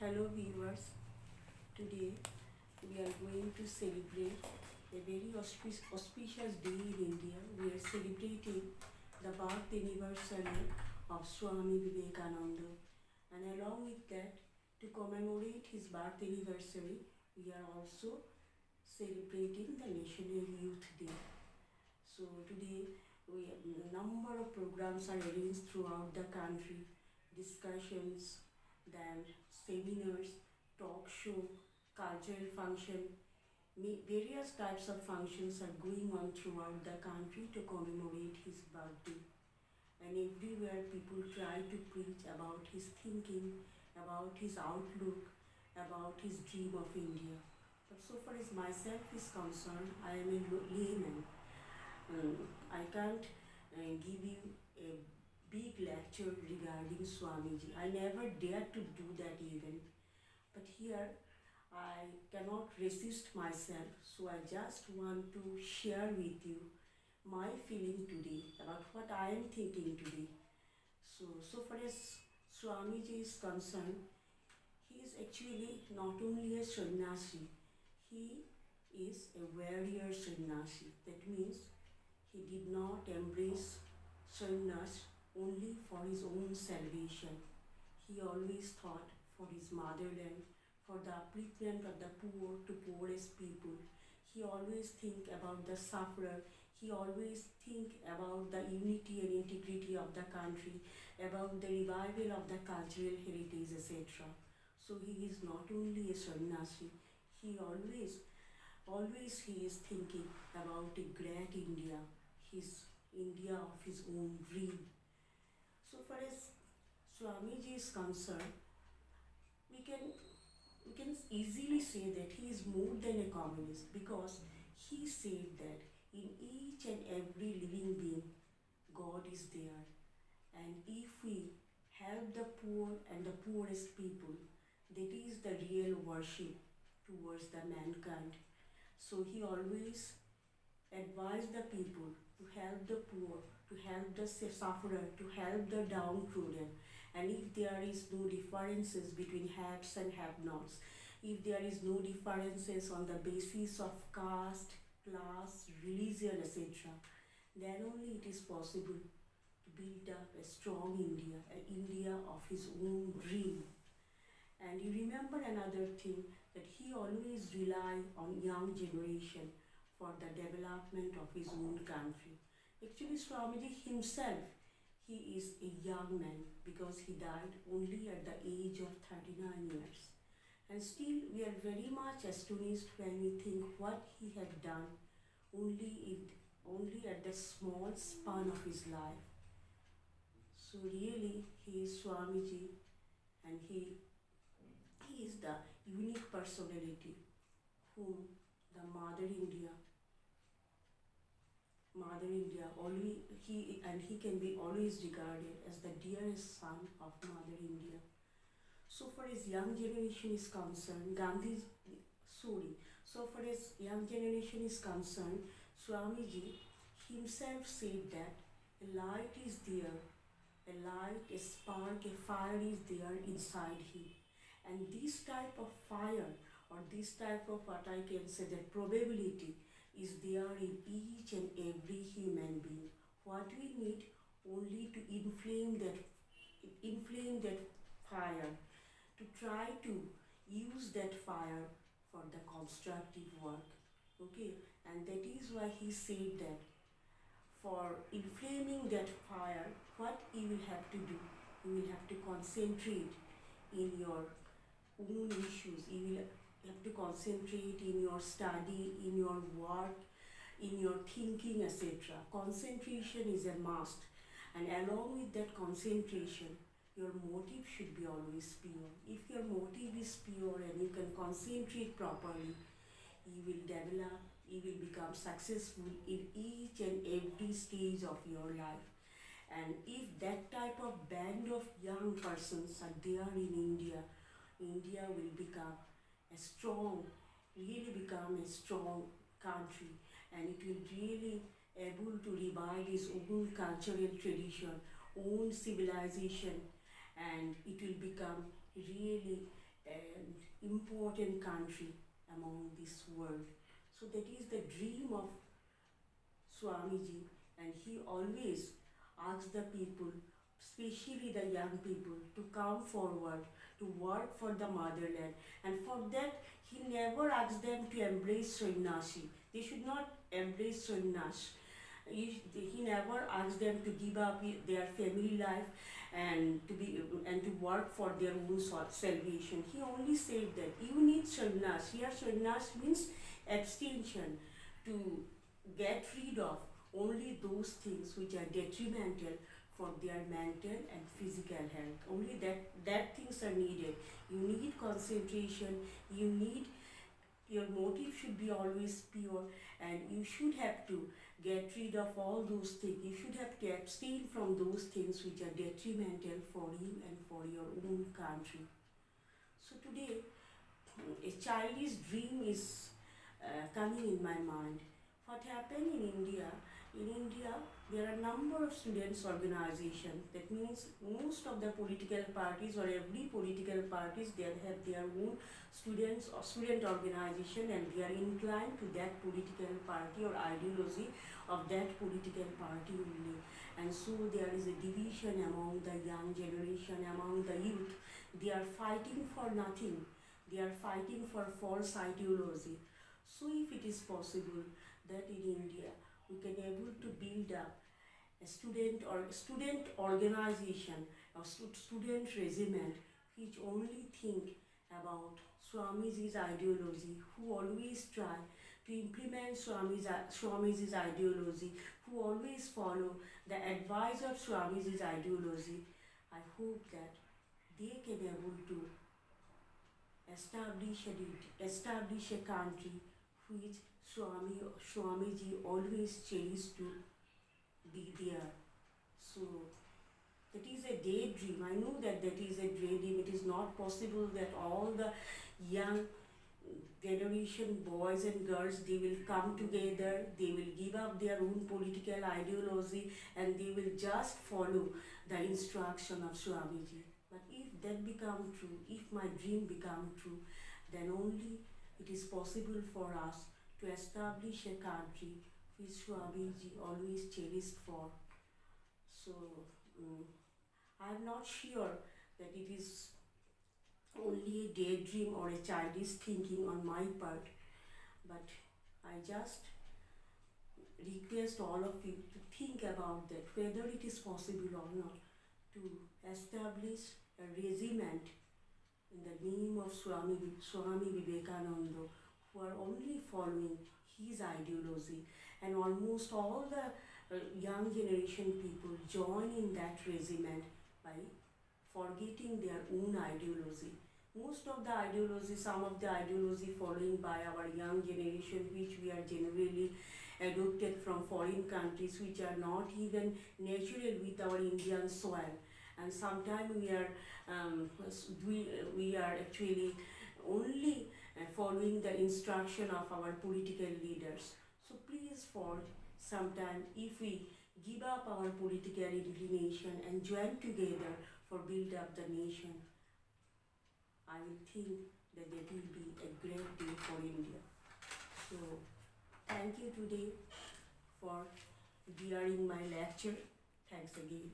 Hello viewers, today we are going to celebrate a very auspicious day in India. We are celebrating the birth anniversary of Swami Vivekananda, and along with that, to commemorate his birth anniversary, we are also celebrating the National Youth Day. So today a number of programs are arranged throughout the country, discussions, then seminars, talk show, cultural function, various types of functions are going on throughout the country to commemorate his birthday. And everywhere people try to preach about his thinking, about his outlook, about his dream of India. But so far as myself is concerned, I am a layman. I can't give you a big lecture regarding Swamiji. I never dared to do that even. But here I cannot resist myself, so I just want to share with you my feeling today about what I am thinking today. So far as Swamiji is concerned, he is actually not only a sannyasi, he is a warrior sannyasi. That means he did not embrace sannyas only for his own salvation. He always thought for his motherland, for the upliftment of the poor to poorest people. He always think about the sufferer. He always think about the unity and integrity of the country, about the revival of the cultural heritage, etc. So he is not only a sannyasi, he always he is thinking about a great India, his India of his own dream. So far as Swamiji is concerned, we can we can easily say that he is more than a communist because he said that in each and every living being, God is there. And if we help the poor and the poorest people, that is the real worship towards the mankind. So he always advised the people to help the poor, to help the sufferer, to help the downtrodden. And if there is no differences between haves and have-nots, if there is no differences on the basis of caste, class, religion, etc., then only it is possible to build up a strong India, an India of his own dream. And you remember another thing, that he always relied on young generation for the development of his own country. Actually, Swamiji himself, he is a young man because he died only at the age of 39 years. And still, we are very much astonished when we think what he had done only at the small span of his life. So really, he is Swamiji, and he is the unique personality whom the Mother India always he can be always regarded as the dearest son of Mother India. So far as young generation is concerned, so far as young generation is concerned, Swamiji himself said that a light is there, a light, a spark, a fire is there inside him. And this type of fire, or this type of what I can say, that probability is there in each and every human being. What we need only to inflame that fire, to try to use that fire for the constructive work. Okay, and that is why he said that for inflaming that fire, what you will have to do, you will have to concentrate in your own issues. You will have to concentrate in your study, in your work, in your thinking, etc. Concentration is a must, and along with that concentration, your motive should be always pure. If your motive is pure and you can concentrate properly, you will develop, you will become successful in each and every stage of your life. And if that type of band of young persons are there in India, India will become a strong, really become a strong country, and it will really able to revive its own cultural tradition, own civilization, and it will become really and important country among this world. So that is the dream of Swamiji, and he always asks the people, especially the young people, to come forward to work for the motherland. And for that, he never asks them to embrace sannyasi. They should not embrace sannyas. He never asks them to give up their family life and to work for their own salvation. He only said that you need sannyas. Here, sannyas means abstention, to get rid of only those things which are detrimental for their mental and physical health. Only that things are needed. You need concentration. You need, your motive should be always pure, and you should have to get rid of all those things. You should have to abstain from those things which are detrimental for you and for your own country. So today, a childish dream is coming in my mind. What happened in India? In India, there are a number of students' organizations. That means most of the political parties, or every political parties, they have their own students or student organization, and they are inclined to that political party or ideology of that political party only. And so there is a division among the young generation, among the youth. They are fighting for nothing. They are fighting for false ideology. So if it is possible that in India we can able to build up a student organization or student regiment which only think about Swamiji's ideology, who always try to implement Swamiji's ideology, who always follow the advice of Swamiji's ideology, I hope that they can able to establish a country which Swamiji always cherished to be there. So that is a daydream. I know that is a daydream. It is not possible that all the young generation boys and girls, they will come together, they will give up their own political ideology, and they will just follow the instruction of Swamiji. But if that become true, if my dream become true, then only it is possible for us to establish a country which Swamiji always cherished for. So I am not sure that it is only a daydream or a childish thinking on my part, but I just request all of you to think about that, whether it is possible or not, to establish a regiment in the name of Swami Vivekananda, who are only following his ideology, and almost all the young generation people join in that regiment by forgetting their own ideology. Most of the ideology, some of the ideology following by our young generation, which we are generally adopted from foreign countries, which are not even natural with our Indian soil, and sometimes we are actually only following the instruction of our political leaders. So please, for some time, if we give up our political inclination and join together for build up the nation, I will think that will be a great day for India. So thank you today for hearing my lecture. Thanks again.